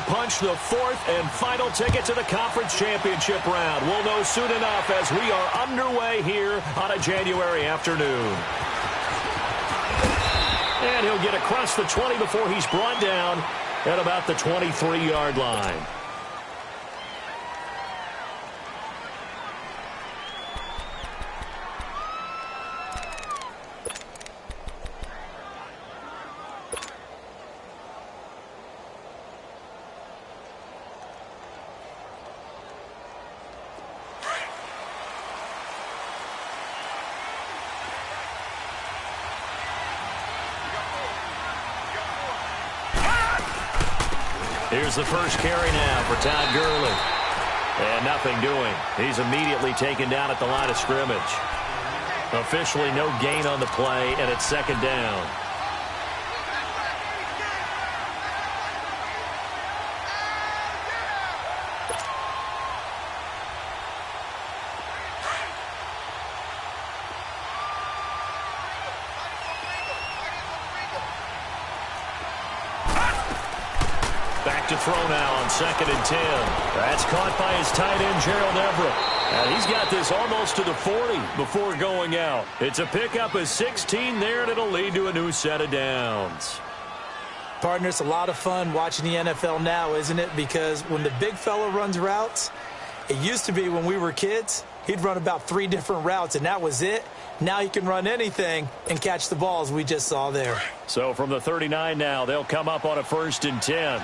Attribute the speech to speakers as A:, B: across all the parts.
A: punch the fourth and final ticket to the conference championship round. We'll know soon enough as we are underway here on a January afternoon. And he'll get across the 20 before he's brought down at about the 23-yard line. Here's the first carry now for Todd Gurley. And nothing doing. He's immediately taken down at the line of scrimmage. Officially no gain on the play, and it's second down. To throw now on 2nd and 10. That's caught by his tight end, Gerald Everett. And he's got this almost to the 40 before going out. It's a pickup of 16 there, and it'll lead to a new set of downs.
B: Partner, it's a lot of fun watching the NFL now, isn't it? Because when the big fella runs routes, it used to be when we were kids, he'd run about 3 different routes, and that was it. Now he can run anything and catch the balls we just saw there.
A: So from the 39 now, they'll come up on a 1st and 10.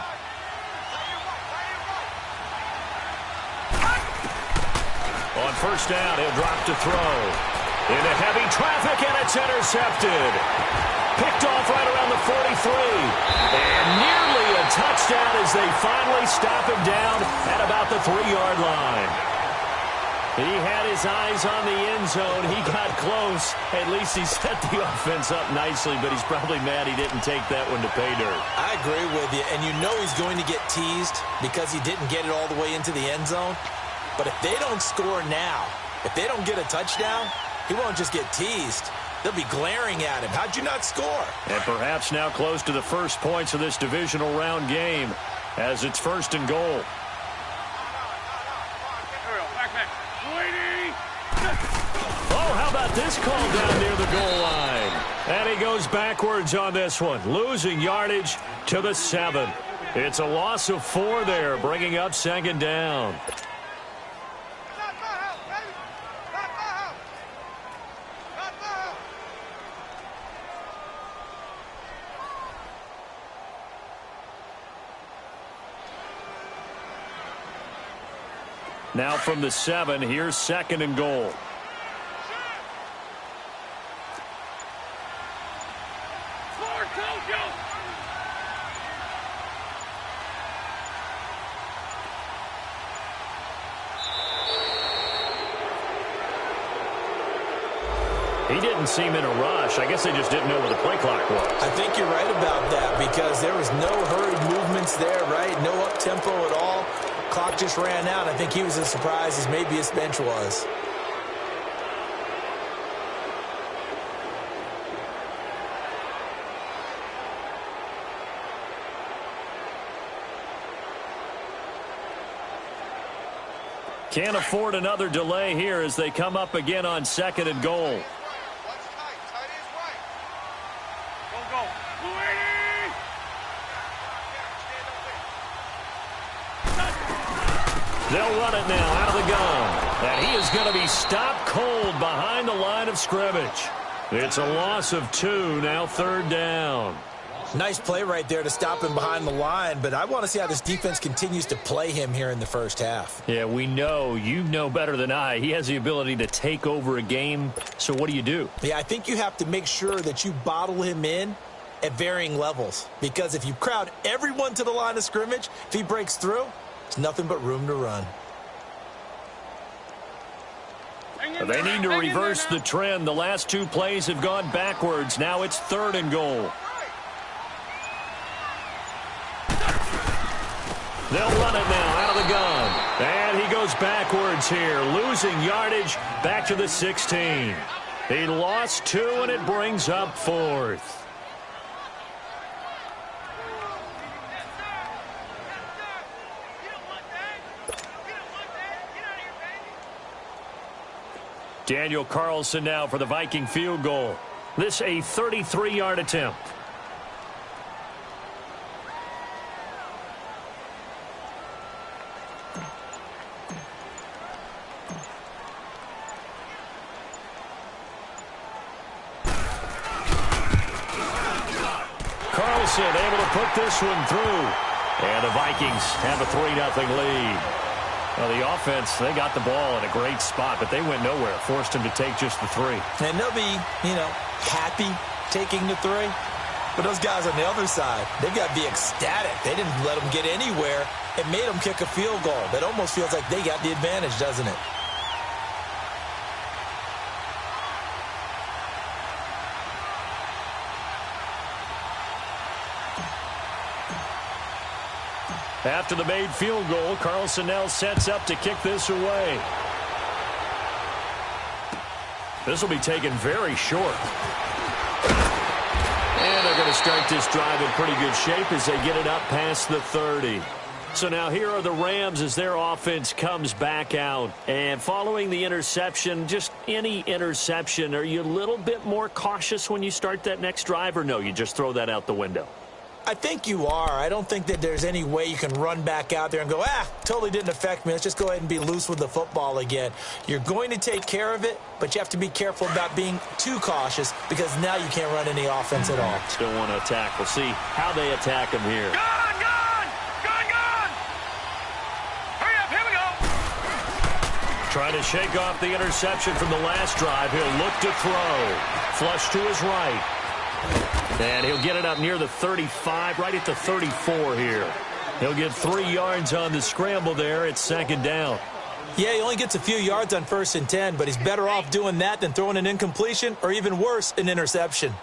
A: On 1st down, he'll drop to throw. Into heavy traffic, and it's intercepted. Picked off right around the 43. And nearly a touchdown as they finally stop him down at about the 3-yard line. He had his eyes on the end zone. He got close. At least he set the offense up nicely, but he's probably mad he didn't take that one to pay dirt.
B: I agree with you, and you know he's going to get teased because he didn't get it all the way into the end zone. But if they don't score now, if they don't get a touchdown, he won't just get teased. They'll be glaring at him. How'd you not score?
A: And perhaps now close to the first points of this divisional round game as it's 1st and goal. Oh, how about this call down near the goal line? And he goes backwards on this one, losing yardage to the 7. It's a loss of 4 there, bringing up 2nd down. Now from the 7, here's 2nd and goal. He didn't seem in a rush. I guess they just didn't know where the play clock was.
B: I think you're right about that because there was no hurried movements there, right? No up-tempo at all. Clock just ran out. I think he was as surprised as maybe his bench was.
A: Can't afford another delay here as they come up again on 2nd and goal. They'll run it now out of the gun. And he is going to be stopped cold behind the line of scrimmage. It's a loss of 2, now 3rd down.
B: Nice play right there to stop him behind the line, but I want to see how this defense continues to play him here in the first half.
A: Yeah, we know. You know better than I. He has the ability to take over a game, so what do you do?
B: Yeah, I think you have to make sure that you bottle him in at varying levels, because if you crowd everyone to the line of scrimmage, if he breaks through, it's nothing but room to run.
A: They need to reverse the trend. The last 2 plays have gone backwards. Now it's 3rd and goal. They'll run it now out of the gun. And he goes backwards here, losing yardage back to the 16. He lost 2, and it brings up 4th. Daniel Carlson now for the Viking field goal. This a 33-yard attempt. Carlson able to put this one through. And the Vikings have a 3-0 lead. Well, the offense, they got the ball in a great spot, but they went nowhere. Forced him to take just the 3.
B: And they'll be, happy taking the 3. But those guys on the other side, they've got to be ecstatic. They didn't let them get anywhere. It made them kick a field goal. That almost feels like they got the advantage, doesn't it?
A: After the made field goal, Carlson now sets up to kick this away. This will be taken very short. And they're going to start this drive in pretty good shape as they get it up past the 30. So now here are the Rams as their offense comes back out. And following the interception, just any interception, are you a little bit more cautious when you start that next drive, or no, you just throw that out the window?
B: I think you are. I don't think that there's any way you can run back out there and go, totally didn't affect me. Let's just go ahead and be loose with the football again. You're going to take care of it, but you have to be careful about being too cautious because now you can't run any offense at all.
A: Still want to attack. We'll see how they attack him here.
C: Gone! Hurry up, here we go!
A: Trying to shake off the interception from the last drive. He'll look to throw. Flush to his right. And he'll get it up near the 35, right at the 34 here. He'll get 3 yards on the scramble there. It's 2nd down.
B: Yeah, he only gets a few yards on 1st and 10, but he's better off doing that than throwing an incompletion or even worse, an interception.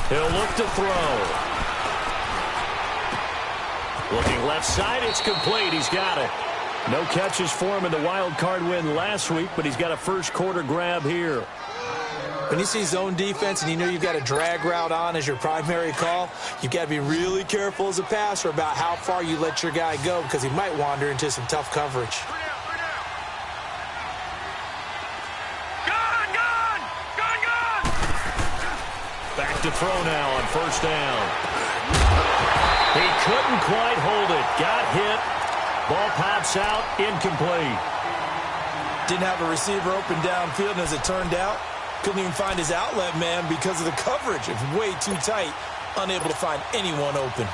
A: He'll look to throw. Looking left side, it's complete. He's got it. No catches for him in the wild card win last week, but he's got a first quarter grab here.
B: When you see zone defense and you know you've got a drag route on as your primary call, you've got to be really careful as a passer about how far you let your guy go because he might wander into some tough coverage.
A: Back to throw now on 1st down. He couldn't quite hold it. Got hit. Ball pops out. Incomplete.
B: Didn't have a receiver open downfield, and as it turned out, couldn't even find his outlet man because of the coverage. It's way too tight. Unable to find anyone open.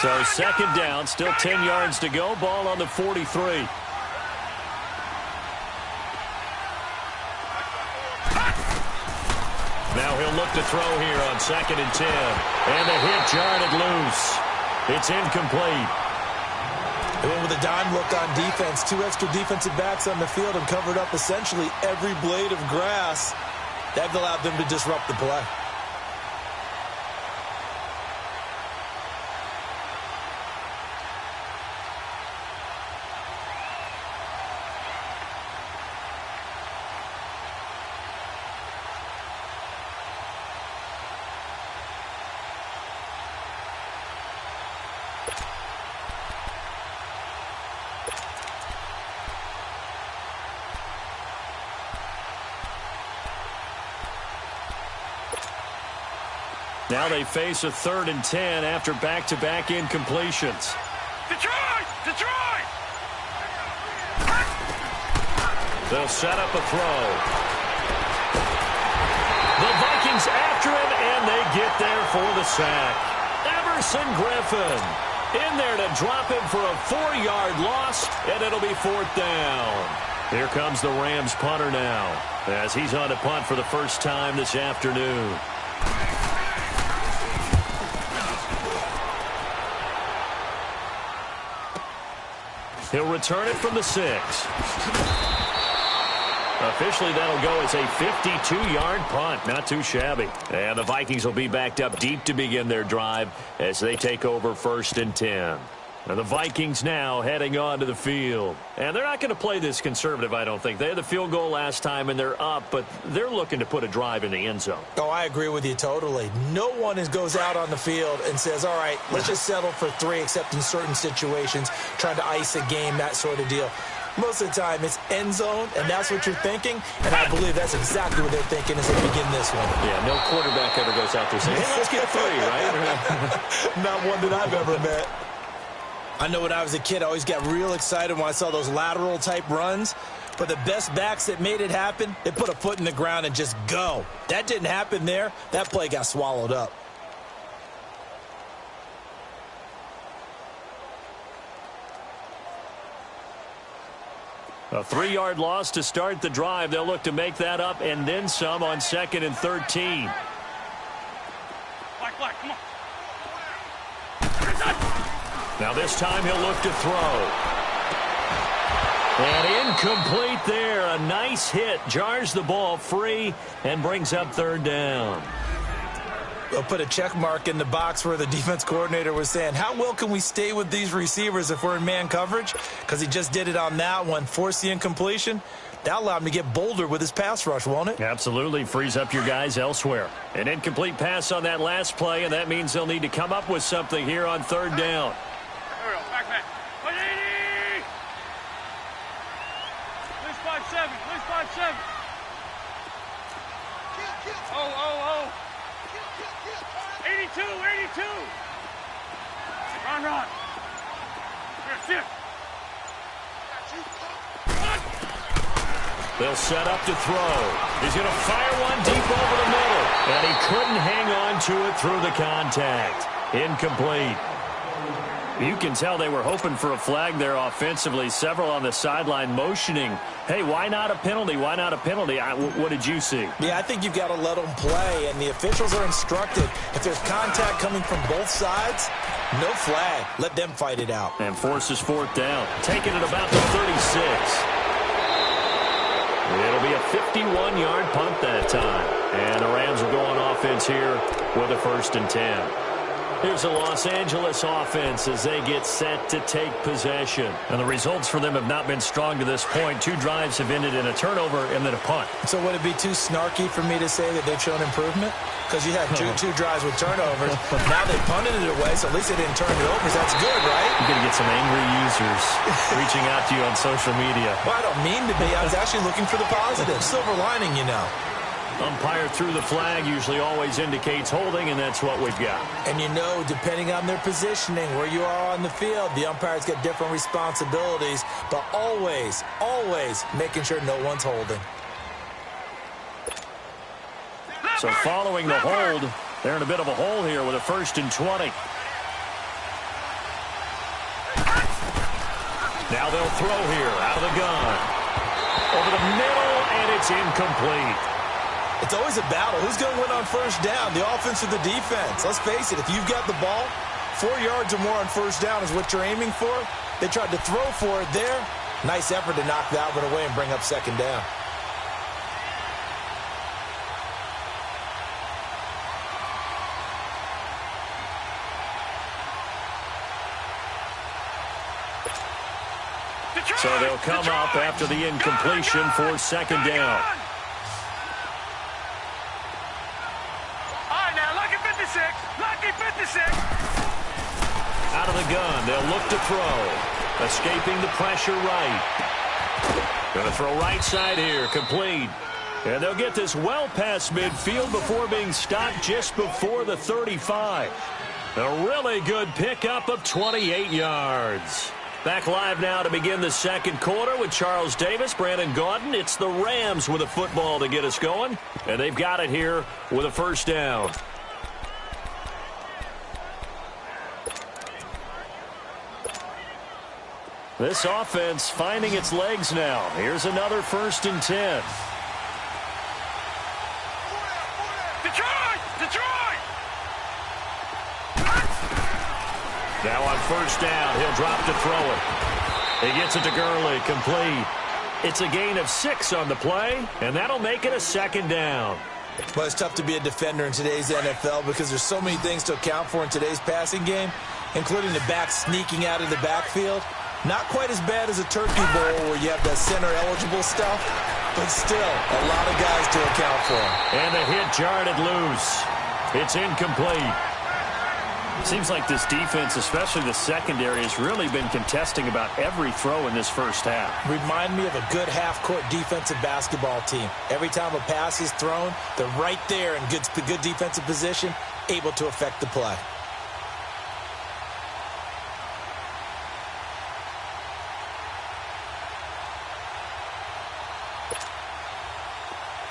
A: So 2nd down, still 10 yards to go. Ball on the 43. Now he'll look to throw here on 2nd and 10. And the hit jarred it loose. It's incomplete.
B: They went with a dime look on defense. 2 extra defensive backs on the field and covered up essentially every blade of grass. That allowed them to disrupt the play.
A: Now they face a 3rd and 10 after back-to-back incompletions.
C: Detroit!
A: They'll set up a throw. The Vikings after him, and they get there for the sack. Everson Griffin in there to drop him for a 4-yard loss, and it'll be 4th down. Here comes the Rams punter now as he's on to punt for the first time this afternoon. He'll return it from the 6. Officially, that'll go as a 52-yard punt. Not too shabby. And the Vikings will be backed up deep to begin their drive as they take over 1st and 10. And the Vikings now heading on to the field. And they're not going to play this conservative, I don't think. They had the field goal last time, and they're up, but they're looking to put a drive in the end zone.
B: Oh, I agree with you totally. No one goes out on the field and says, all right, let's just settle for 3, except in certain situations, trying to ice a game, that sort of deal. Most of the time, it's end zone, and that's what you're thinking, and I believe that's exactly what they're thinking as they begin this one.
A: Yeah, no quarterback ever goes out there saying, hey, let's get 3, right?
B: Not one that I've ever met. I know when I was a kid, I always got real excited when I saw those lateral-type runs. But the best backs that made it happen, they put a foot in the ground and just go. That didn't happen there. That play got swallowed up.
A: A 3-yard loss to start the drive. They'll look to make that up and then some on 2nd and 13.
C: Black, come on.
A: Now this time he'll look to throw. And incomplete there. A nice hit. Jars the ball free and brings up 3rd down.
B: They'll put a check mark in the box where the defense coordinator was saying, how well can we stay with these receivers if we're in man coverage? Because he just did it on that one, forced the incompletion. That'll allow him to get bolder with his pass rush, won't it?
A: Absolutely. Frees up your guys elsewhere. An incomplete pass on that last play, and that means they'll need to come up with something here on 3rd down.
C: Back. 180! Please 5-7. Please 5-7. Oh. 82. Run. Here, sit.
A: They'll set up to throw. He's going to fire one deep over the middle. And he couldn't hang on to it through the contact. Incomplete. You can tell they were hoping for a flag there offensively. Several on the sideline motioning, hey, why not a penalty? Why not a penalty? What did you see?
B: Yeah, I think you've got to let them play, and the officials are instructed. If there's contact coming from both sides, no flag. Let them fight it out.
A: And forces 4th down. Taking it about the 36. It'll be a 51-yard punt that time. And the Rams will go on offense here with a 1st and 10. Here's the Los Angeles offense as they get set to take possession. And the results for them have not been strong to this point. 2 drives have ended in a turnover and then a punt.
B: So would it be too snarky for me to say that they've shown improvement? Because you had two drives with turnovers. Now they punted it away, so at least they didn't turn it over. So that's good, right?
A: You're going to get some angry users reaching out to you on social media.
B: Well, I don't mean to be. I was actually looking for the positive. Silver lining, you know.
A: Umpire threw the flag, usually always indicates holding, and that's what we've got.
B: And you know, depending on their positioning, where you are on the field, the umpires get different responsibilities, but always making sure no one's holding.
A: So following the hold, they're in a bit of a hole here with a 1st and 20. Now they'll throw here out of the gun. Over the middle, and it's incomplete.
B: It's always a battle. Who's going to win on 1st down, the offense or the defense? Let's face it, if you've got the ball, 4 yards or more on 1st down is what you're aiming for. They tried to throw for it there. Nice effort to knock that one away and bring up 2nd down.
A: So they'll come up after the incompletion for 2nd down.
C: Lucky 56.
A: Out of the gun, they'll look to throw. Escaping the pressure right. Going to throw right side here, complete. And they'll get this well past midfield before being stopped just before the 35. A really good pickup of 28 yards. Back live now to begin the 2nd quarter with Charles Davis, Brandon Gaudin. It's the Rams with a football to get us going. And they've got it here with a 1st down. This offense finding its legs now. Here's another 1st and 10.
C: Detroit!
A: Now on 1st down, he'll drop to throw it. He gets it to Gurley, complete. It's a gain of 6 on the play, and that'll make it a 2nd down.
B: Well, it's tough to be a defender in today's NFL because there's so many things to account for in today's passing game. including the back sneaking out of the backfield. Not quite as bad as a turkey bowl where you have that center-eligible stuff, but still a lot of guys to account for.
A: And the hit jarred it loose. It's incomplete. Seems like this defense, especially the secondary, has really been contesting about every throw in this first half.
B: Remind me of a good half-court defensive basketball team. Every time a pass is thrown, they're right there in good defensive position, able to affect the play.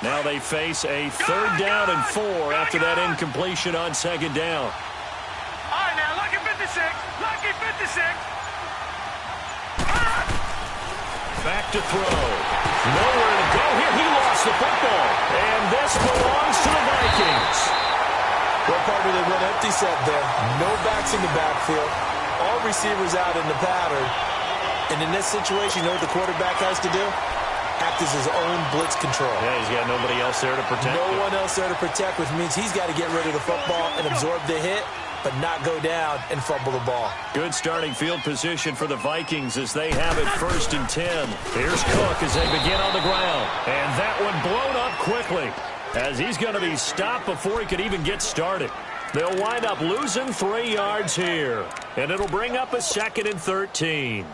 A: Now they face a 3rd down and 4 after that incompletion on 2nd down.
C: All right, now, lucky 56. Lucky 56.
A: Back to throw. Nowhere to go here. He lost the football. And this belongs to the Vikings.
B: Well, partner, they went empty set there. No backs in the backfield. All receivers out in the pattern. And in this situation, you know what the quarterback has to do? Act as his own blitz control.
A: Yeah, he's got nobody else there to protect
B: No
A: him.
B: one else there to protect, which means he's got to get rid of the football and absorb the hit, but not go down and fumble the ball.
A: Good starting field position for the Vikings as they have it 1st and 10. Here's Cook as they begin on the ground. And that one blown up quickly as he's going to be stopped before he could even get started. They'll wind up losing 3 yards here. And it'll bring up a 2nd and 13.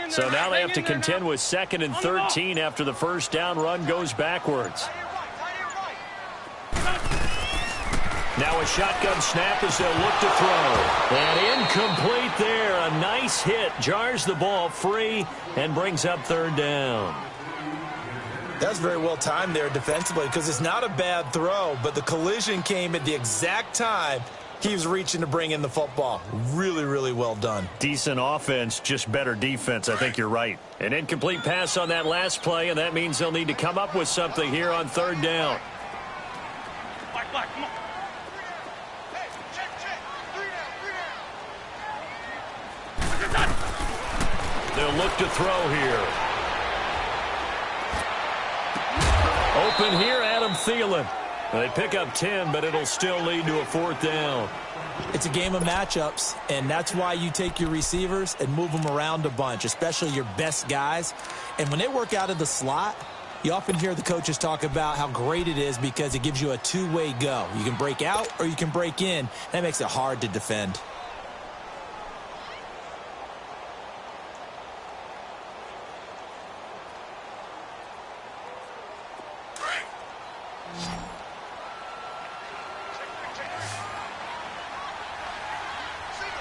A: So now they have to contend with 2nd and 13 after the 1st down run goes backwards. Now a shotgun snap as they'll look to throw. And incomplete there. A nice hit. Jars the ball free and brings up 3rd down.
B: That's very well timed there defensively because it's not a bad throw, but the collision came at the exact time he was reaching to bring in the football. Really, really well done.
A: Decent offense, just better defense. I think you're right. An incomplete pass on that last play, and that means they'll need to come up with something here on 3rd down.
C: Black, come on.
A: They'll look to throw here. Open here, Adam Thielen. They pick up 10, but it'll still lead to a 4th down.
B: It's a game of matchups, and that's why you take your receivers and move them around a bunch, especially your best guys. And when they work out of the slot, you often hear the coaches talk about how great it is because it gives you a two-way go. You can break out or you can break in. That makes it hard to defend.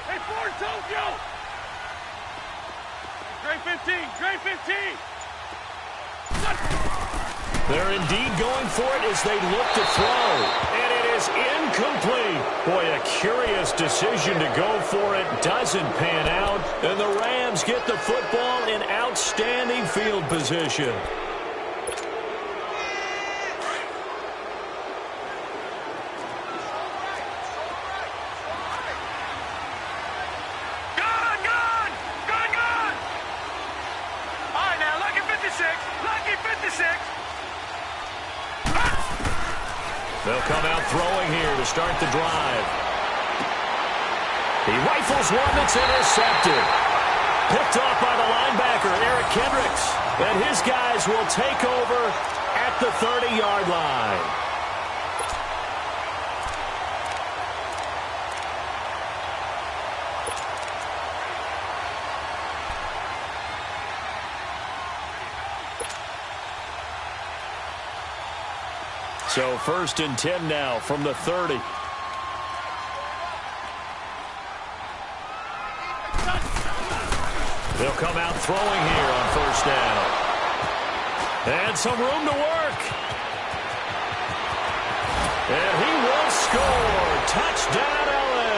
C: Hey, Ford, Tokyo! Gray 15, Gray 15!
A: They're indeed going for it as they look to throw. And it is incomplete. Boy, a curious decision to go for it. Doesn't pan out. And the Rams get the football in outstanding field position. They'll come out throwing here to start the drive. He rifles one that's intercepted. Picked off by the linebacker, Eric Kendricks. And his guys will take over at the 30-yard line. So 1st and 10 now from the 30. They'll come out throwing here on 1st down. And some room to work. And he will score. Touchdown, LA.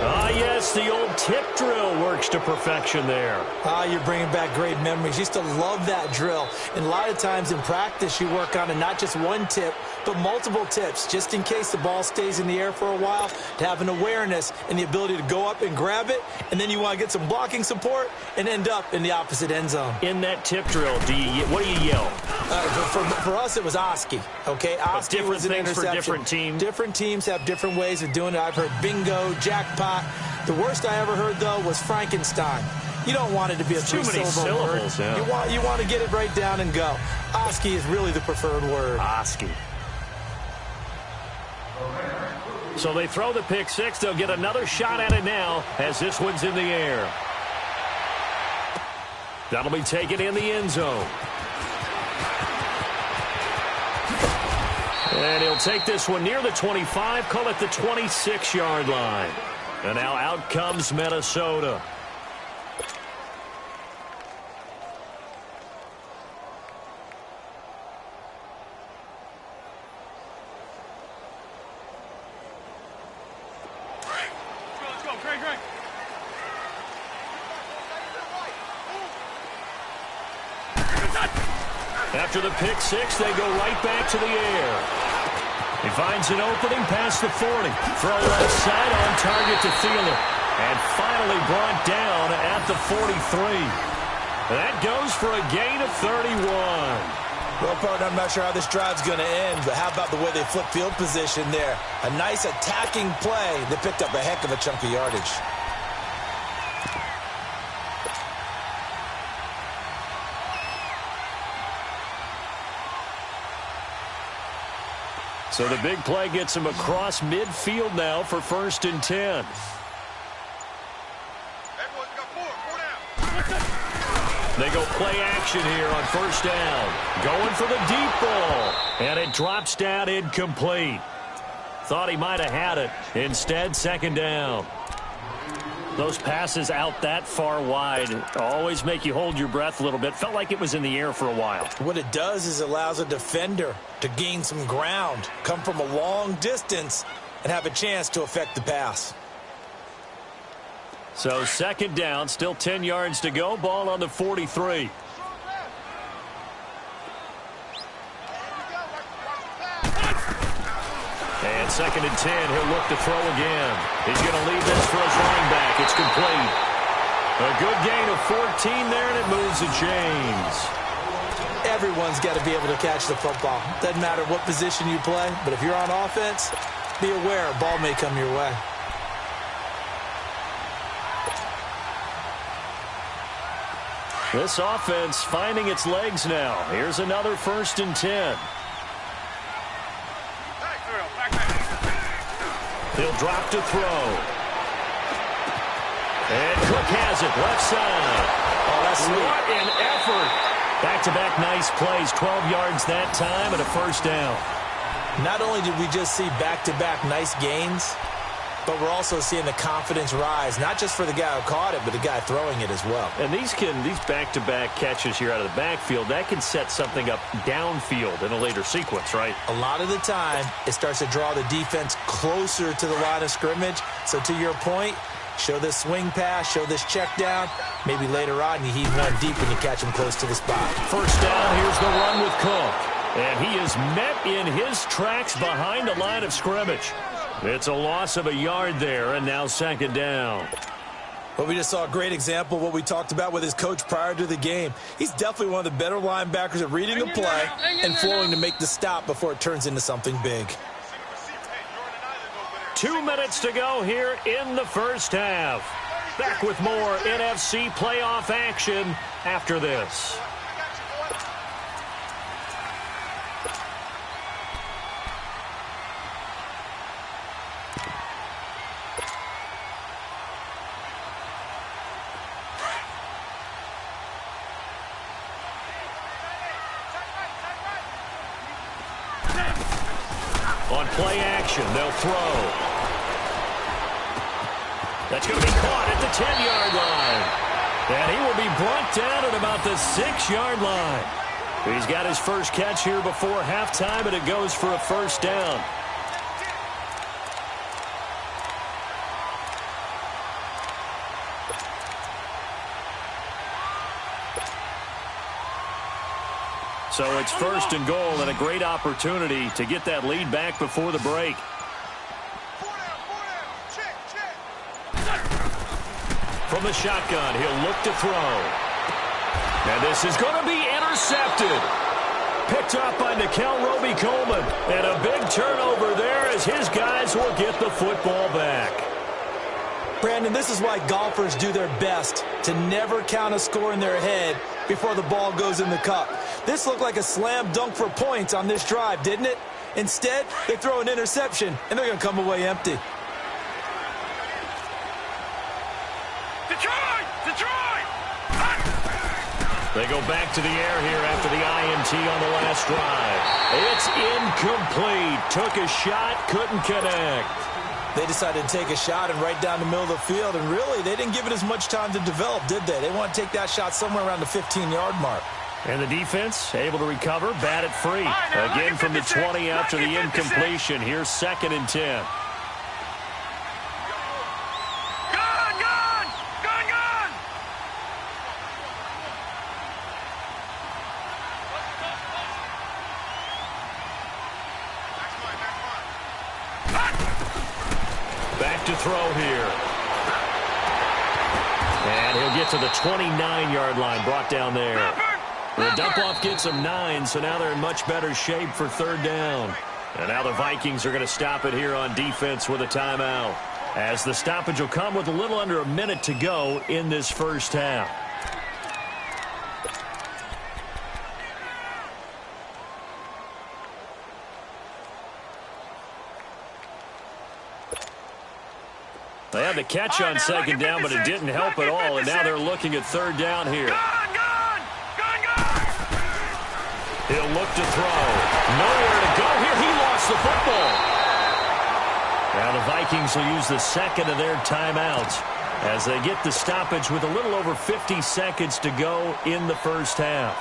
A: Ah, yes, the old tip drill works to perfection there.
B: You're bringing back great memories. Used to love that drill. And a lot of times in practice, you work on it, not just one tip, but multiple tips, just in case the ball stays in the air for a while, to have an awareness and the ability to go up and grab it, and then you want to get some blocking support and end up in the opposite end zone.
A: In that tip drill, what do you yell?
B: For us, it was Oski. Okay, Oski was an interception.
A: For different teams.
B: Different teams have different ways of doing it. I've heard bingo, jackpot. The worst I ever heard, though, was Frankenstein. You don't want it to be a three-syllable word. Yeah. You want to get it right down and go. Oski is really the preferred word.
A: Oski. So they throw the pick six. They'll get another shot at it now as this one's in the air. That'll be taken in the end zone. And he'll take this one near the 25, call it the 26-yard line. And now out comes Minnesota.
C: Let's go, Greg.
A: After the pick six, they go right back to the air. He finds an opening past the 40. Throw left side on target to Thielen. And finally brought down at the 43. That goes for a gain of 31.
B: Well, partner, I'm not sure how this drive's going to end, but how about the way they flip field position there? A nice attacking play that picked up a heck of a chunk of yardage.
A: So the big play gets him across midfield now for 1st and 10.
C: Everyone's got four down.
A: They go play action here on 1st down. Going for the deep ball. And it drops down incomplete. Thought he might have had it. Instead, 2nd down. Those passes out that far wide always make you hold your breath a little bit. Felt like it was in the air for a while.
B: What it does is it allows a defender to gain some ground, come from a long distance, and have a chance to affect the pass.
A: So 2nd down, still 10 yards to go. Ball on the 43. And 2nd and 10, he'll look to throw again. He's going to leave this for his running back. It's complete. A good gain of 14 there, and it moves the chains.
B: Everyone's got to be able to catch the football. Doesn't matter what position you play, but if you're on offense, be aware a ball may come your way.
A: This offense finding its legs now. Here's another 1st and 10. He'll drop to throw. And Cook has it left side.
B: Oh, that's sweet.
A: What an effort. Back-to-back nice plays. 12 yards that time and a 1st down.
B: Not only did we just see back-to-back nice gains, but we're also seeing the confidence rise, not just for the guy who caught it, but the guy throwing it as well.
A: And these back-to-back catches here out of the backfield, that can set something up downfield in a later sequence, right?
B: A lot of the time, it starts to draw the defense closer to the line of scrimmage. So to your point, show this swing pass, show this check down. Maybe later on you heave one deep and you catch him close to the spot.
A: 1st down, here's the run with Cook. And he is met in his tracks behind the line of scrimmage. It's a loss of a yard there, and now 2nd down.
B: Well, we just saw a great example of what we talked about with his coach prior to the game. He's definitely one of the better linebackers at reading the play and flowing to make the stop before it turns into something big.
A: 2 minutes to go here in the 1st half. Back with more NFC playoff action after this. On play action, they'll throw. That's going to be caught at the 10-yard line. And he will be brought down at about the 6-yard line. He's got his first catch here before halftime, and it goes for a 1st down. So it's first and goal and a great opportunity to get that lead back before the break. From the shotgun, he'll look to throw. And this is going to be intercepted. Picked up by Nickel Roby-Coleman. And a big turnover there as his guys will get the football back.
B: Brandon, this is why golfers do their best to never count a score in their head before the ball goes in the cup. This looked like a slam dunk for points on this drive, didn't it? Instead, they throw an interception, and they're going to come away empty.
A: They go back to the air here after the INT on the last drive. It's incomplete. Took a shot, couldn't connect.
B: They decided to take a shot and right down the middle of the field, and really, they didn't give it as much time to develop, did they? They want to take that shot somewhere around the 15-yard mark.
A: And the defense able to recover, bat it free. Again from the 20 after the incompletion. Here's 2nd and 10. To throw here. And he'll get to the 29-yard line, brought down there. The dump-off gets them 9, so now they're in much better shape for 3rd down. And now the Vikings are going to stop it here on defense with a timeout, as the stoppage will come with a little under a minute to go in this first half. They had the catch on 2nd down, but it didn't help at all, and now they're looking at 3rd down here. He'll look to throw. Nowhere to go here. He lost the football. Now the Vikings will use the 2nd of their timeouts as they get the stoppage with a little over 50 seconds to go in the first half.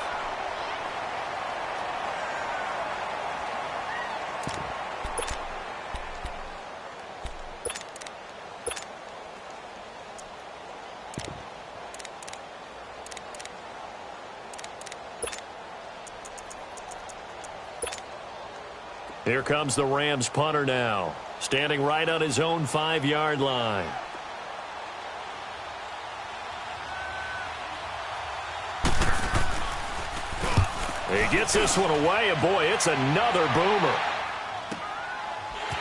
A: Here comes the Rams punter now, standing right on his own 5-yard line. He gets this one away, and boy, it's another boomer.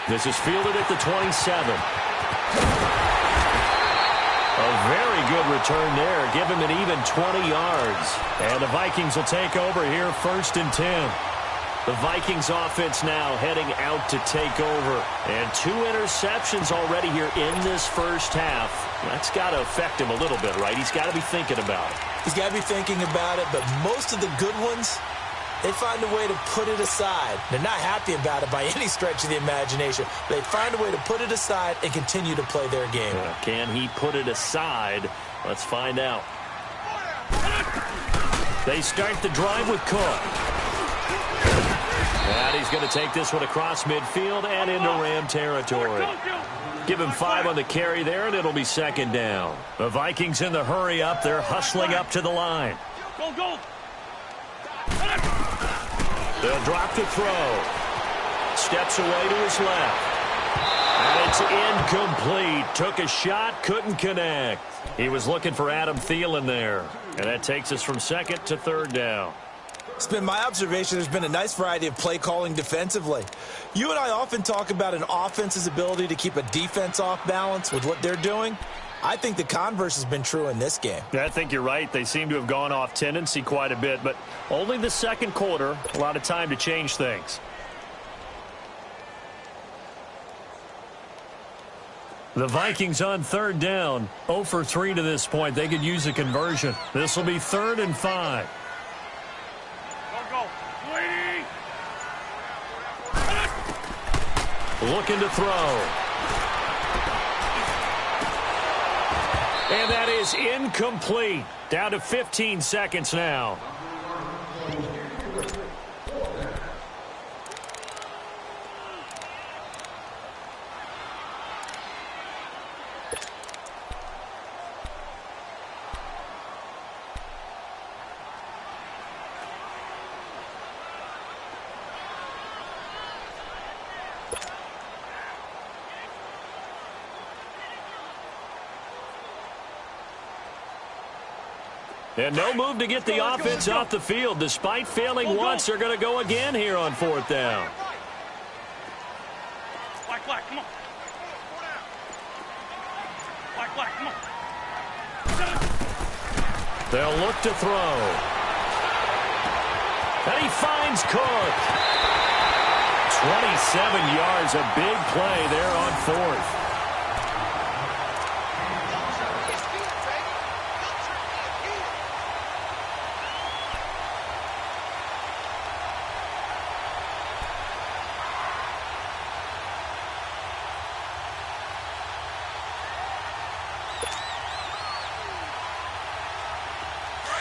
A: This is fielded at the 27. A very good return there. Give him an even 20 yards. And the Vikings will take over here, 1st and 10. The Vikings offense now heading out to take over. And 2 interceptions already here in this first half. That's got to affect him a little bit, right? He's got to be thinking about it.
B: He's got to be thinking about it, but most of the good ones, they find a way to put it aside. They're not happy about it by any stretch of the imagination. They find a way to put it aside and continue to play their game.
A: Can he put it aside? Let's find out. They start the drive with Cook. And he's going to take this one across midfield and into Ram territory. Give him 5 on the carry there, and it'll be 2nd down. The Vikings in the hurry up. They're hustling up to the line. They'll drop to throw. Steps away to his left. And it's incomplete. Took a shot, couldn't connect. He was looking for Adam Thielen there. And that takes us from 2nd to 3rd down.
B: It's been my observation there's been a nice variety of play calling defensively. You and I often talk about an offense's ability to keep a defense off balance with what they're doing. I think the converse has been true in this game.
A: Yeah, I think you're right. They seem to have gone off tendency quite a bit, but only the 2nd quarter, a lot of time to change things. The Vikings on 3rd down, 0 for 3 to this point. They could use a conversion. This will be 3rd and 5. Looking to throw. And that is incomplete. Down to 15 seconds now. And no move to get the offense off the field. Despite failing once, they're going to go again here on 4th down.
C: Black, come on. Black, come on.
A: They'll look to throw. And he finds Cook. 27 yards, a big play there on 4th.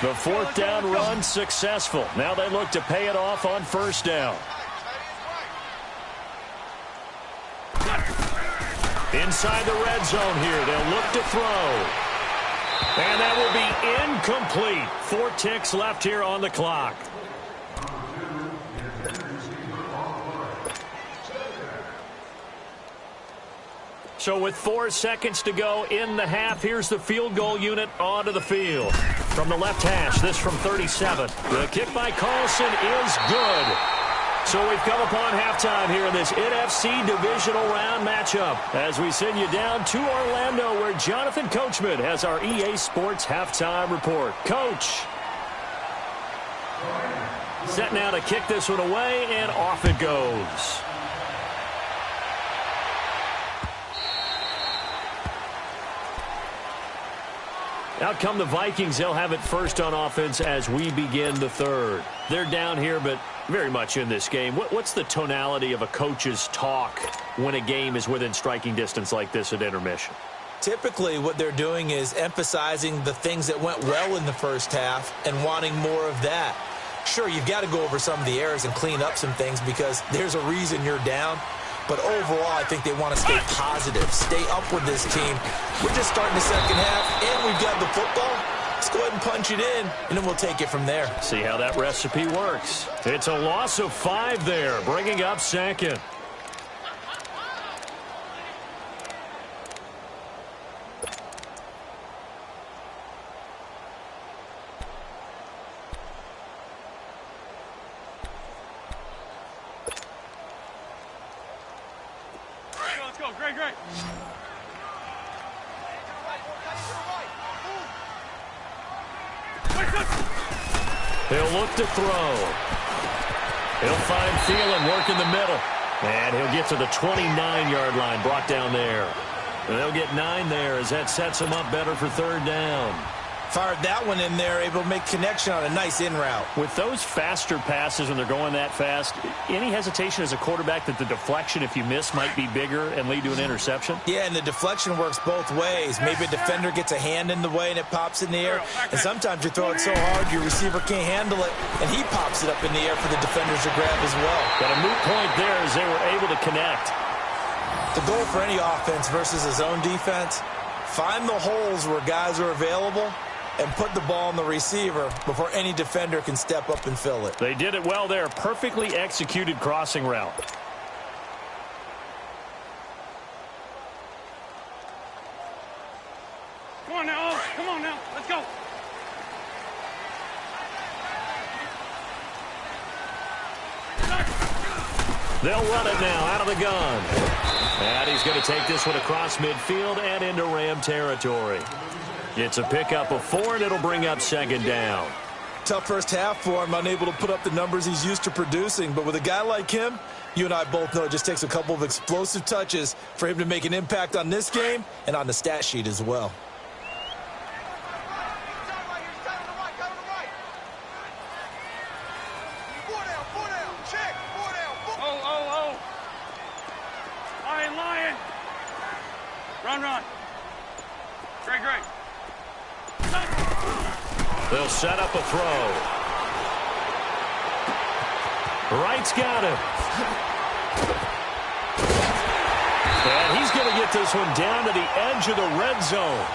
A: The 4th down run successful. Now they look to pay it off on 1st down. Inside the red zone here. They'll look to throw. And that will be incomplete. 4 ticks left here on the clock. So with 4 seconds to go in the half, here's the field goal unit onto the field. From the left hash, this from 37. The kick by Carlson is good. So we've come upon halftime here in this NFC divisional round matchup as we send you down to Orlando where Jonathan Coachman has our EA Sports halftime report. Coach. Set now to kick this one away, and off it goes. Out come the Vikings. They'll have it first on offense as we begin the 3rd. They're down here, but very much in this game. What's the tonality of a coach's talk when a game is within striking distance like this at intermission?
B: Typically, what they're doing is emphasizing the things that went well in the first half and wanting more of that. Sure, you've got to go over some of the errors and clean up some things because there's a reason you're down. But overall, I think they want to stay positive, stay up with this team. We're just starting the second half, and we've got the football. Let's go ahead and punch it in, and then we'll take it from there.
A: See how that recipe works. It's a loss of 5 there, bringing up 2nd.
C: Great.
A: He'll look to throw. He'll find Thielen work in the middle. And he'll get to the 29-yard line, brought down there. And they'll get 9 there as that sets him up better for 3rd down.
B: Fired that one in there, able to make connection on a nice in route.
A: With those faster passes when they're going that fast, any hesitation as a quarterback that the deflection, if you miss, might be bigger and lead to an interception?
B: Yeah, and the deflection works both ways. Maybe a defender gets a hand in the way and it pops in the air. And sometimes you throw it so hard your receiver can't handle it, and he pops it up in the air for the defenders to grab as well.
A: But a moot point there as they were able to connect.
B: The goal for any offense versus a zone defense, find the holes where guys are available and put the ball on the receiver before any defender can step up and fill it.
A: They did it well there. Perfectly executed crossing route.
C: Come on now. Come on now. Let's go.
A: They'll run it now out of the gun. And he's going to take this one across midfield and into Ram territory. It's a pickup of 4, and it'll bring up 2nd down.
B: Tough first half for him, unable to put up the numbers he's used to producing. But with a guy like him, you and I both know it just takes a couple of explosive touches for him to make an impact on this game and on the stat sheet as well.
C: Run. Great.
A: They'll set up a throw. Wright's got him. And he's going to get this one down to the edge of the red zone.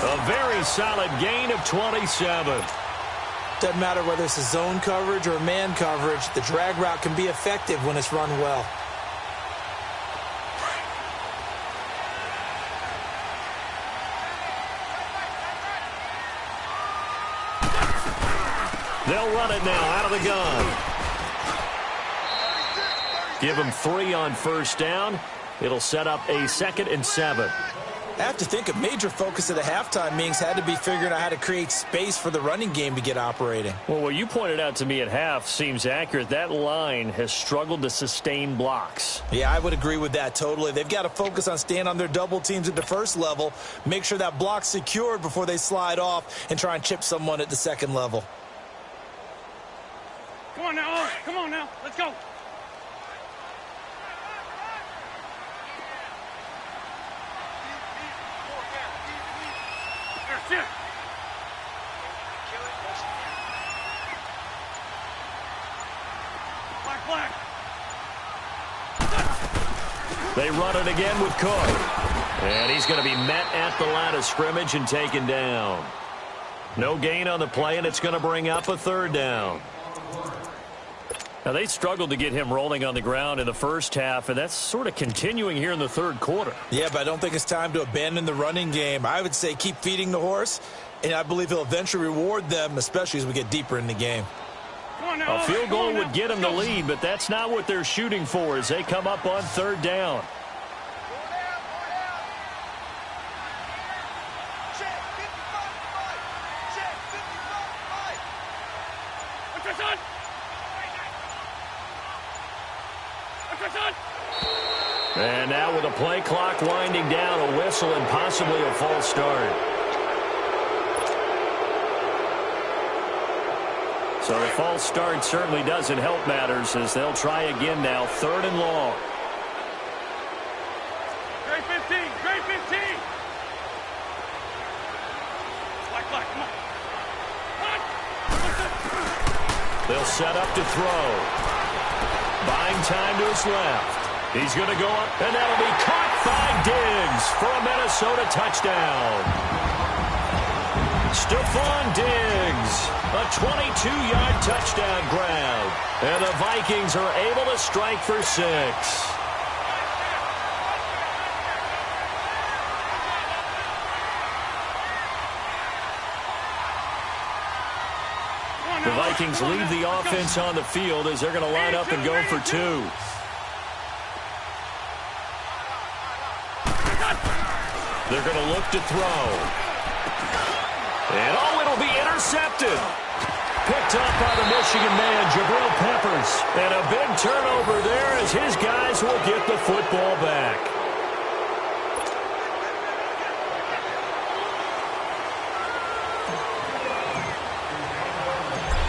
A: A very solid gain of 27.
B: Doesn't matter whether it's a zone coverage or man coverage, the drag route can be effective when it's run well.
A: They'll run it now out of the gun. Give them 3 on first down. It'll set up a 2nd and 7.
B: I have to think a major focus of the halftime meetings had to be figuring out how to create space for the running game to get operating.
D: Well, what you pointed out to me at half seems accurate. That line has struggled to sustain blocks.
B: Yeah, I would agree with that totally. They've got to focus on staying on their double teams at the first level, make sure that block's secured before they slide off and try and chip someone at the second level.
C: Come on now, Owen. Come on now. Let's go. There, sit. Black.
A: They run it again with Cook. And he's going to be met at the line of scrimmage and taken down. No gain on the play, and it's going to bring up a 3rd down.
D: Now, they struggled to get him rolling on the ground in the first half, and that's sort of continuing here in the 3rd quarter.
B: Yeah, but I don't think it's time to abandon the running game. I would say keep feeding the horse, and I believe he'll eventually reward them, especially as we get deeper in the game.
A: A field goal would get them the lead, but that's not what they're shooting for as they come up on 3rd down. And now with the play clock winding down, a whistle and possibly a false start. So the false start certainly doesn't help matters as they'll try again now, 3rd and long.
C: Great 15. Black, come on.
A: They'll set up to throw. Buying time to his left. He's going to go up, and that'll be caught by Diggs for a Minnesota touchdown. Stephon Diggs, a 22-yard touchdown grab. And the Vikings are able to strike for 6. The Vikings leave the offense on the field as they're going to line up and go for 2. They're going to look to throw. And, it'll be intercepted. Picked up by the Michigan man, Jabril Peppers. And a big turnover there as his guys will get the football back.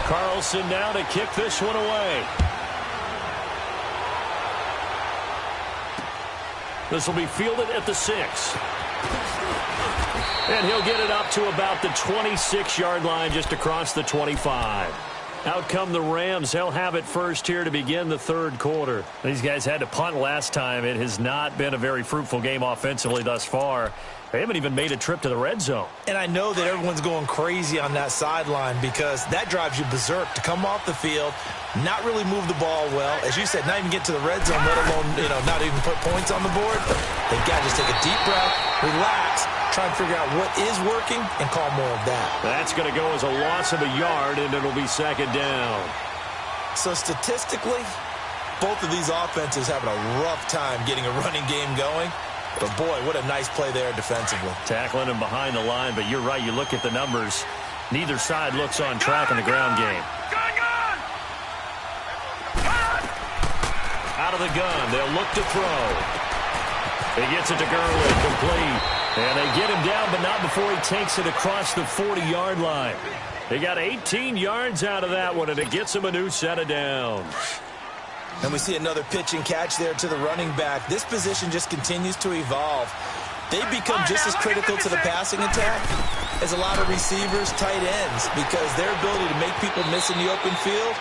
A: Carlson now to kick this one away. This will be fielded at the 6. And he'll get it up to about the 26-yard line just across the 25. Out come the Rams. They'll have it first here to begin the 3rd quarter.
D: These guys had to punt last time. It has not been a very fruitful game offensively thus far. They haven't even made a trip to the red zone.
B: And I know that everyone's going crazy on that sideline because that drives you berserk to come off the field, not really move the ball well. As you said, not even get to the red zone, let alone, not even put points on the board. They've got to just take a deep breath, relax, try and figure out what is working, and call more of that.
A: That's going to go as a loss of a yard, and it'll be 2nd down.
B: So statistically, both of these offenses having a rough time getting a running game going. But, boy, what a nice play there defensively.
D: Tackling him behind the line, but you're right. You look at the numbers. Neither side looks on track in the ground game.
A: Out of the gun, they'll look to throw. He gets it to Gurley, complete. And they get him down, but not before he takes it across the 40-yard line. They got 18 yards out of that one, and it gets him a new set of downs.
B: And we see another pitch and catch there to the running back. This position just continues to evolve. They become just as critical to the passing attack as a lot of receivers, tight ends, because their ability to make people miss in the open field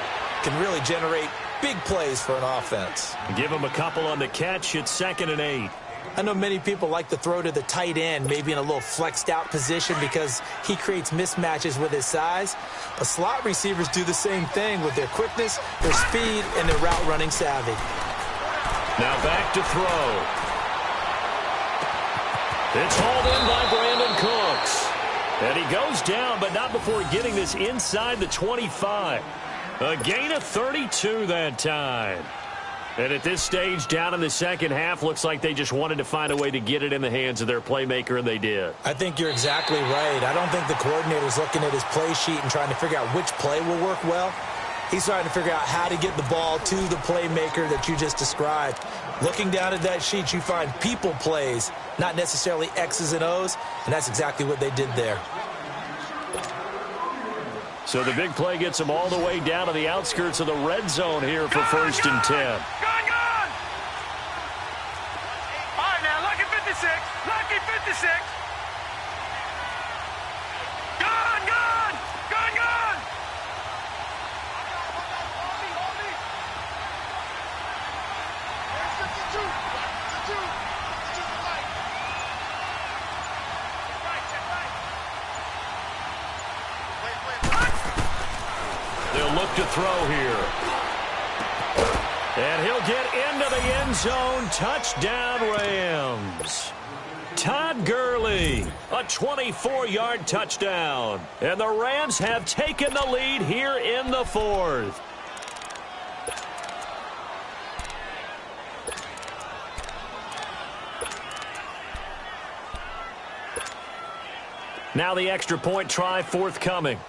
B: can really generate big plays for an offense.
A: Give them a couple on the catch. It's 2nd and 8.
B: I know many people like to throw to the tight end, maybe in a little flexed out position because he creates mismatches with his size. But slot receivers do the same thing with their quickness, their speed, and their route running savvy.
A: Now back to throw. It's hauled in by Brandon Cooks.
D: And he goes down, but not before getting this inside the 25. A gain of 32 that time. And at this stage, down in the second half, looks like they just wanted to find a way to get it in the hands of their playmaker, and they did.
B: I think you're exactly right. I don't think the coordinator's looking at his play sheet and trying to figure out which play will work well. He's trying to figure out how to get the ball to the playmaker that you just described. Looking down at that sheet, you find people plays, not necessarily X's and O's, and that's exactly what they did there.
D: So the big play gets them all the way down to the outskirts of the red zone here for 1st and 10.
C: Gone! All right, now, lucky 56. Lucky 56. Gone! Gone!
D: They'll look to throw here. And he'll get into the end zone. Touchdown, Rams. Todd Gurley, a 24-yard touchdown. And the Rams have taken the lead here in the 4th. Now the extra point try forthcoming.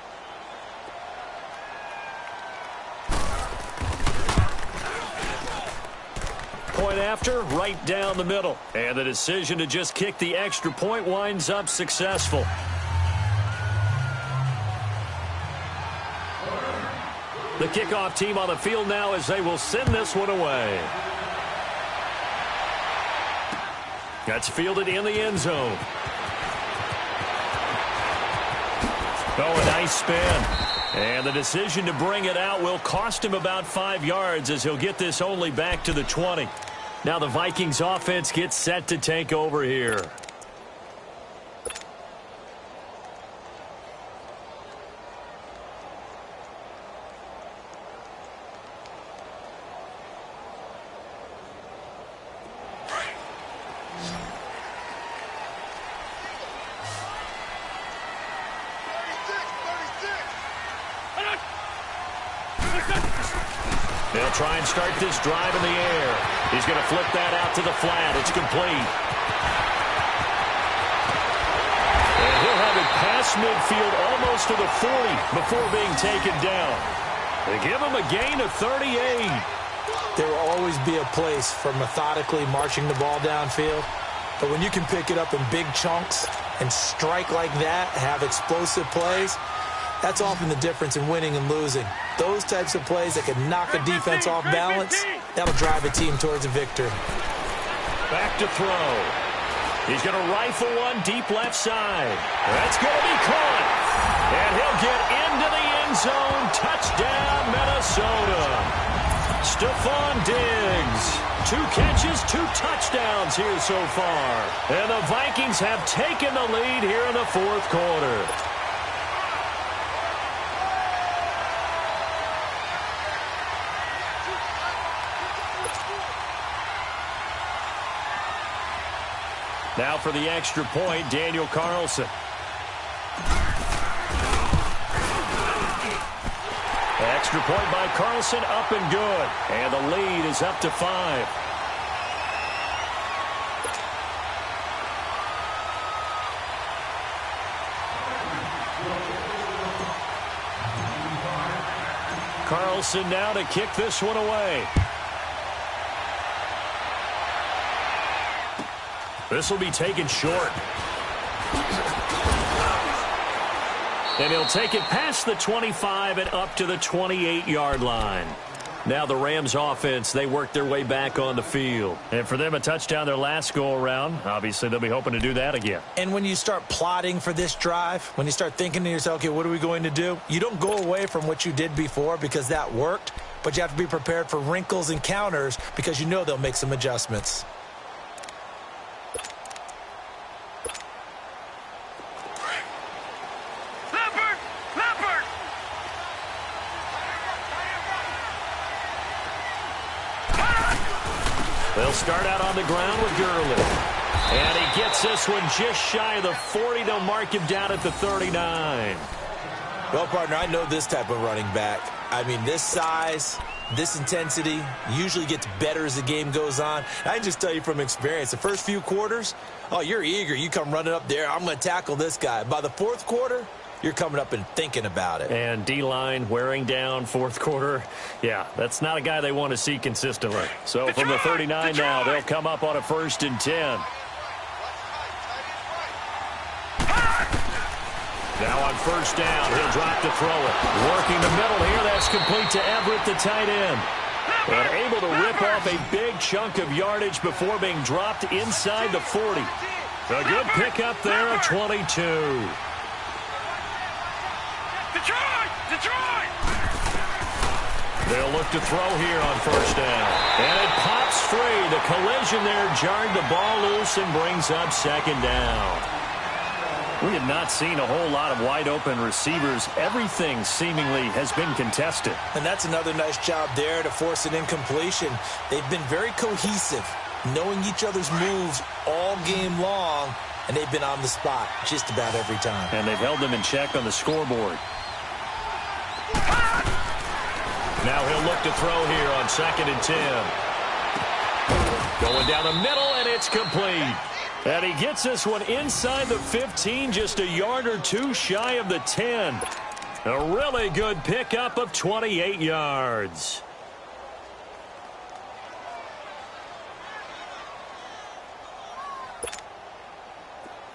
D: Point after, right down the middle. And the decision to just kick the extra point winds up successful. The kickoff team on the field now as they will send this one away. That's fielded in the end zone. Oh, a nice spin. And the decision to bring it out will cost him about 5 yards as he'll get this only back to the 20. Now the Vikings offense gets set to take over here. They'll try and start this drive in the air. He's going to flip that out to the flat. It's complete. And he'll have it past midfield almost to the 40 before being taken down. They give him a gain of 38.
B: There will always be a place for methodically marching the ball downfield. But when you can pick it up in big chunks and strike like that, have explosive plays, that's often the difference in winning and losing. Those types of plays that can knock a defense off balance, that'll drive a team towards a victory.
D: Back to throw. He's going to rifle one deep left side. That's going to be caught. And he'll get into the end zone. Touchdown, Minnesota. Stephon Diggs. 2 catches, 2 touchdowns here so far. And the Vikings have taken the lead here in the 4th quarter. Now for the extra point, Daniel Carlson. Extra point by Carlson, up and good. And the lead is up to 5. Carlson now to kick this one away. This will be taken short. And he'll take it past the 25 and up to the 28-yard line. Now the Rams offense, they work their way back on the field. And for them, a touchdown their last go-around. Obviously, they'll be hoping to do that again.
B: And when you start plotting for this drive, when you start thinking to yourself, okay, what are we going to do? You don't go away from what you did before because that worked, but you have to be prepared for wrinkles and counters because you know they'll make some adjustments.
D: They'll start out on the ground with Gurley.
A: And he gets this one just shy of the 40 to mark him down at the 39.
B: Well, partner, I know this type of running back. I mean, this size, this intensity usually gets better as the game goes on. I can just tell you from experience, the first few quarters, oh, you're eager. You come running up there, I'm going to tackle this guy. By the fourth quarter, you're coming up and thinking about it.
A: And D-line wearing down fourth quarter. Yeah, that's not a guy they want to see consistently. So from the 39 now, they'll come up on a 1st and 10. Now on 1st down, he'll drop to throw it. Working the middle here, that's complete to Everett, the tight end. And able to rip off a big chunk of yardage before being dropped inside the 40. A good pickup there at 22.
C: Detroit!
A: They'll look to throw here on 1st down. And it pops free. The collision there jarred the ball loose and brings up 2nd down. We have not seen a whole lot of wide-open receivers. Everything seemingly has been contested.
B: And that's another nice job there to force an incompletion. They've been very cohesive, knowing each other's moves all game long, and they've been on the spot just about every time.
A: And they've held them in check on the scoreboard. Now he'll look to throw here on 2nd and 10. Going down the middle, and it's complete. And he gets this one inside the 15, just a yard or two shy of the 10. A really good pickup of 28 yards.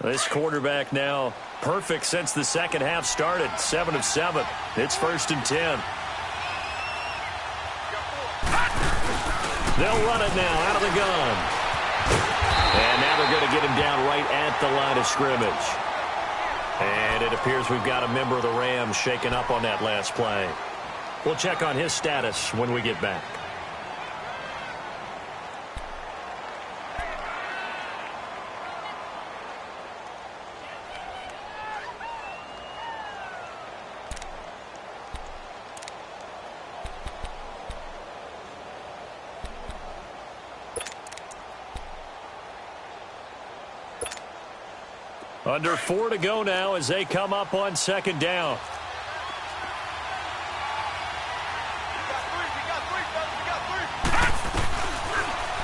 A: This quarterback now perfect since the second half started. 7 of 7. It's 1st and 10. They'll run it now out of the gun. And now they're going to get him down right at the line of scrimmage. And it appears we've got a member of the Rams shaken up on that last play. We'll check on his status when we get back. Under 4 to go now as they come up on 2nd down.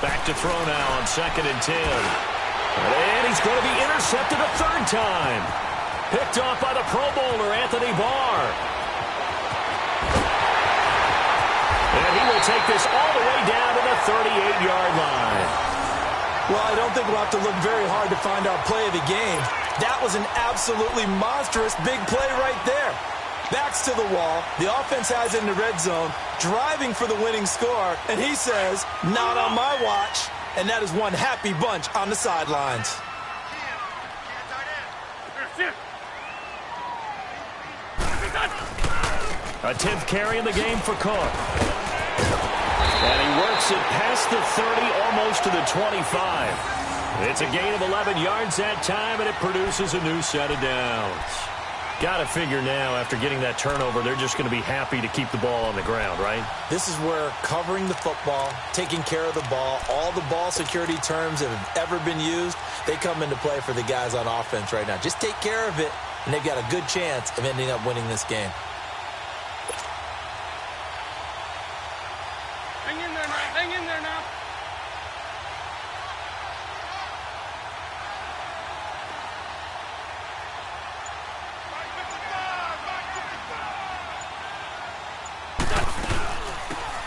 A: Back to throw now on 2nd and 10. And he's going to be intercepted a 3rd time. Picked off by the Pro Bowler, Anthony Barr. And he will take this all the way down to the 38-yard line.
B: Well, I don't think we'll have to look very hard to find our play of the game. That was an absolutely monstrous big play right there. Backs to the wall. The offense has it in the red zone, driving for the winning score. And he says, not on my watch. And that is one happy bunch on the sidelines.
A: A 10th carry in the game for Cook. And he works it past the 30, almost to the 25. It's a gain of 11 yards that time, and it produces a new set of downs. Got to figure now, after getting that turnover, they're just going to be happy to keep the ball on the ground, right?
B: This is where covering the football, taking care of the ball, all the ball security terms that have ever been used, they come into play for the guys on offense right now. Just take care of it, and they've got a good chance of ending up winning this game.
C: Hang in there now. Hang in there now.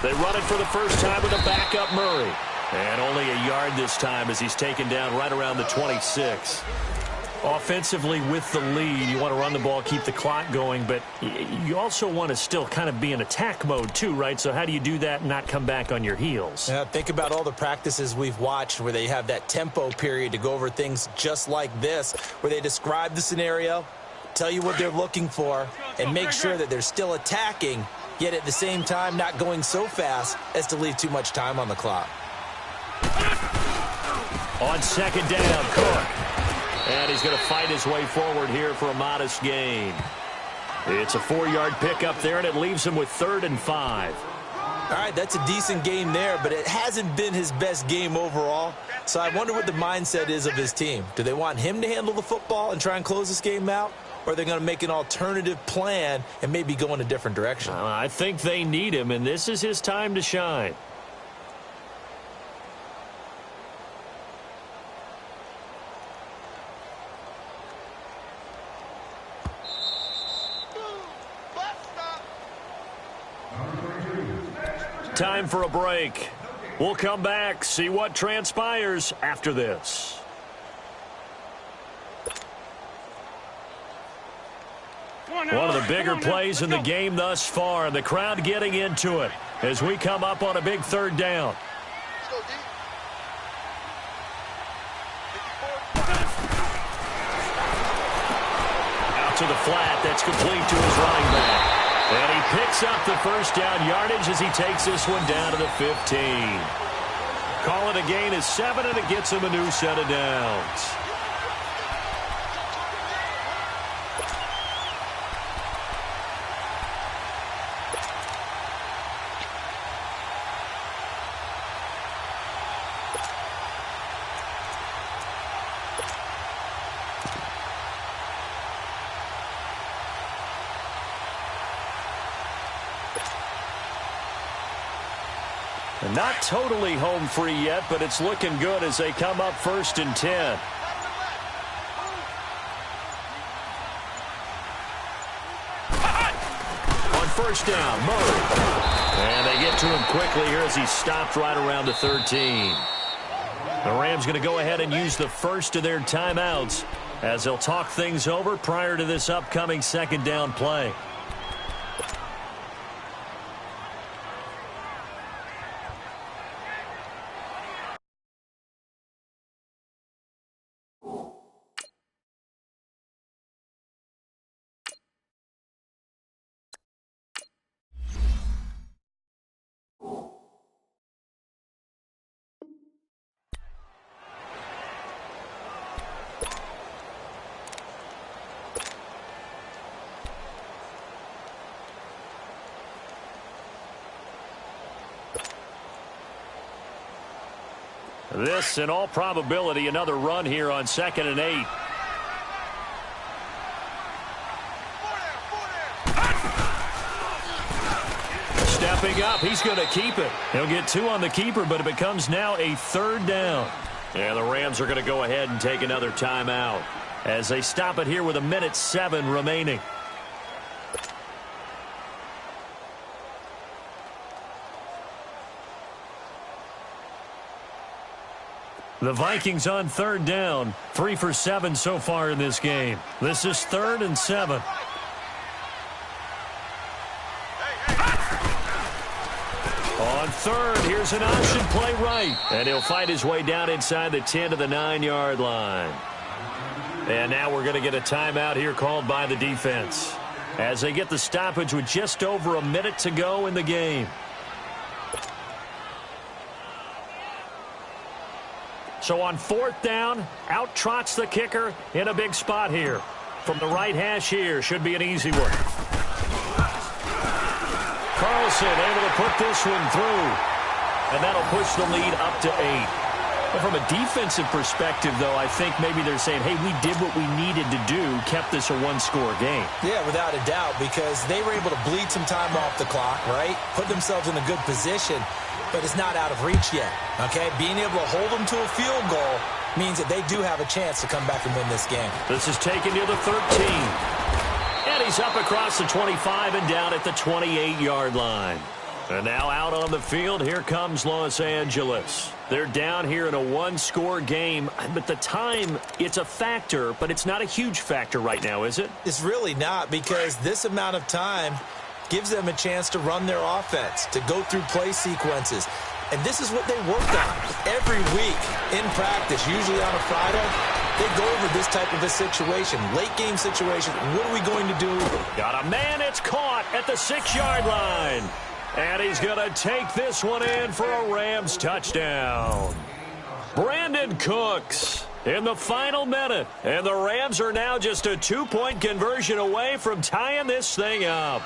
A: They run it for the first time with a backup Murray. And only a yard this time as he's taken down right around the 26. Offensively with the lead, you want to run the ball, keep the clock going, but you also want to still kind of be in attack mode too, right? So how do you do that and not come back on your heels?
B: Yeah, think about all the practices we've watched where they have that tempo period to go over things just like this, where they describe the scenario, tell you what they're looking for, and make sure that they're still attacking, yet at the same time not going so fast as to leave too much time on the clock.
A: On 2nd down, Cook. And he's going to fight his way forward here for a modest gain. It's a 4-yard pickup there, and it leaves him with 3rd and 5.
B: All right, that's a decent game there, but it hasn't been his best game overall. So I wonder what the mindset is of his team. Do they want him to handle the football and try and close this game out? Or are they going to make an alternative plan and maybe go in a different direction?
D: I think they need him, and this is his time to shine. Time for a break. We'll come back, see what transpires after this. One of the bigger plays in the game thus far, and the crowd getting into it as we come up on a big third down. Out to the flat, that's complete to his running back. And he picks up the first down yardage as he takes this one down to the 15. Call it a gain of 7, and it gets him a new set of downs. Not totally home free yet, but it's looking good as they come up 1st and 10. On first down, Murray. And they get to him quickly here as he stopped right around the 13. The Rams going to go ahead and use the first of their timeouts as they'll talk things over prior to this upcoming second down play. This, in all probability, another run here on 2nd and 8. Stepping up, he's going to keep it. He'll get 2 on the keeper, but it becomes now a 3rd down. And the Rams are going to go ahead and take another timeout as they stop it here with 1:07 remaining. The Vikings on 3rd down, 3 for 7 so far in this game. This is 3rd and 7. On 3rd, here's an option play right. And he'll fight his way down inside the 10 to the 9-yard line. And now we're going to get a timeout here called by the defense as they get the stoppage with just over a minute to go in the game. So on 4th down, out trots the kicker in a big spot here. From the right hash here, should be an easy one. Carlson able to put this one through. And that'll push the lead up to 8. But from a defensive perspective, though, I think maybe they're saying, hey, we did what we needed to do, kept this a one-score game.
B: Yeah, without a doubt, because they were able to bleed some time off the clock, right? Put themselves in a good position. But it's not out of reach yet, okay? Being able to hold them to a field goal means that they do have a chance to come back and win this game.
D: This is taken near the 13. And he's up across the 25 and down at the 28-yard line. And now out on the field, here comes Los Angeles. They're down here in a one-score game. But the time, it's a factor, but it's not a huge factor right now, is it?
B: It's really not, because this amount of time gives them a chance to run their offense, to go through play sequences. And this is what they worked on every week in practice, usually on a Friday. They go over this type of a situation, late game situation. What are we going to do?
D: Got a man, it's caught at the 6-yard line. And he's going to take this one in for a Rams touchdown. Brandon Cooks in the final minute. And the Rams are now just a 2-point conversion away from tying this thing up.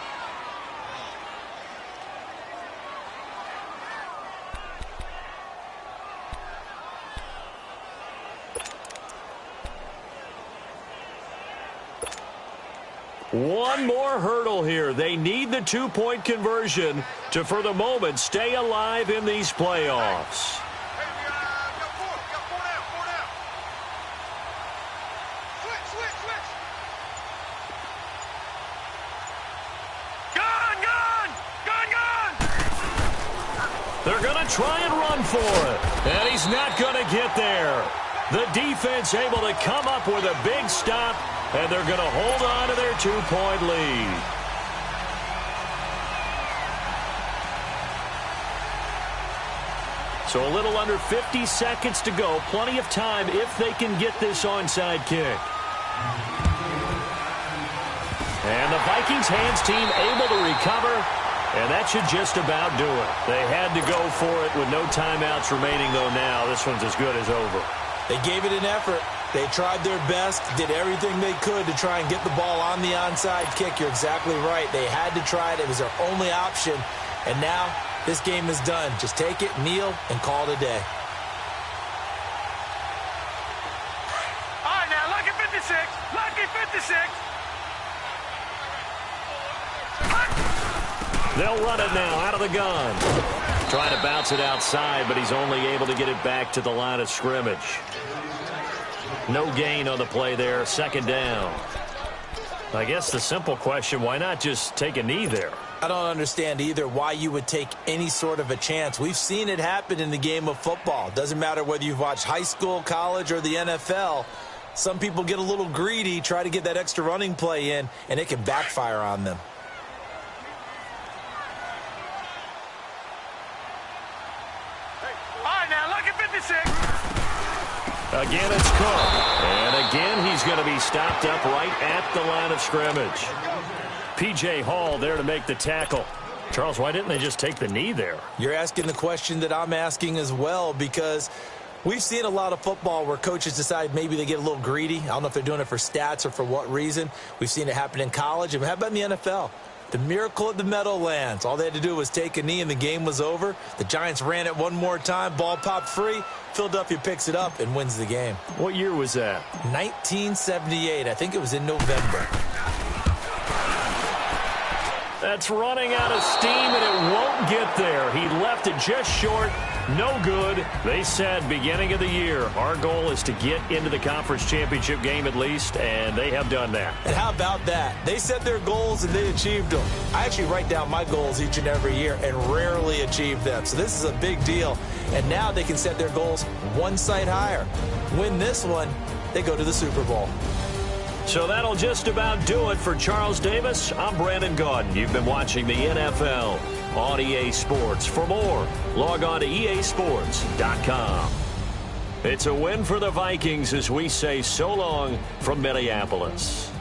A: One more hurdle here. They need the two-point conversion to, for the moment, stay alive in these playoffs. They're going to try and run for it. And he's not going to get there. The defense able to come up with a big stop, and they're going to hold on to their two-point lead. So a little under 50 seconds to go. Plenty of time if they can get this onside kick. And the Vikings hands team able to recover. And that should just about do it. They had to go for it with no timeouts remaining, though now. This one's as good as over.
B: They gave it an effort. They tried their best, did everything they could to try and get the ball on the onside kick. You're exactly right. They had to try it. It was their only option. And now this game is done. Just take it, kneel, and call it a day.
C: All right, now, lucky 56. Lucky 56.
A: They'll run it now out of the gun. Trying to bounce it outside, but he's only able to get it back to the line of scrimmage. No gain on the play there. Second down. I guess the simple question, why not just take a knee there?
B: I don't understand either why you would take any sort of a chance. We've seen it happen in the game of football. Doesn't matter whether you've watched high school, college, or the NFL. Some people get a little greedy, try to get that extra running play in, and it can backfire on them.
A: Again, it's Cook. And again, he's going to be stopped up right at the line of scrimmage. P.J. Hall there to make the tackle. Charles, why didn't they just take the knee there?
B: You're asking the question that I'm asking as well, because we've seen a lot of football where coaches decide maybe they get a little greedy. I don't know if they're doing it for stats or for what reason. We've seen it happen in college. And how about in the NFL? The miracle at the Meadowlands. All they had to do was take a knee and the game was over. The Giants ran it one more time. Ball popped free. Philadelphia picks it up and wins the game.
A: What year was that?
B: 1978. I think it was in November.
A: That's running out of steam, and it won't get there. He left it just short. No good. They said beginning of the year, our goal is to get into the conference championship game at least, and they have done that.
B: And how about that? They set their goals and they achieved them. I actually write down my goals each and every year and rarely achieve them. So this is a big deal. And now they can set their goals one site higher. Win this one, they go to the Super Bowl.
A: So that'll just about do it for Charles Davis. I'm Brandon Gaudin. You've been watching the NFL on EA Sports. For more, log on to easports.com. It's a win for the Vikings as we say so long from Minneapolis.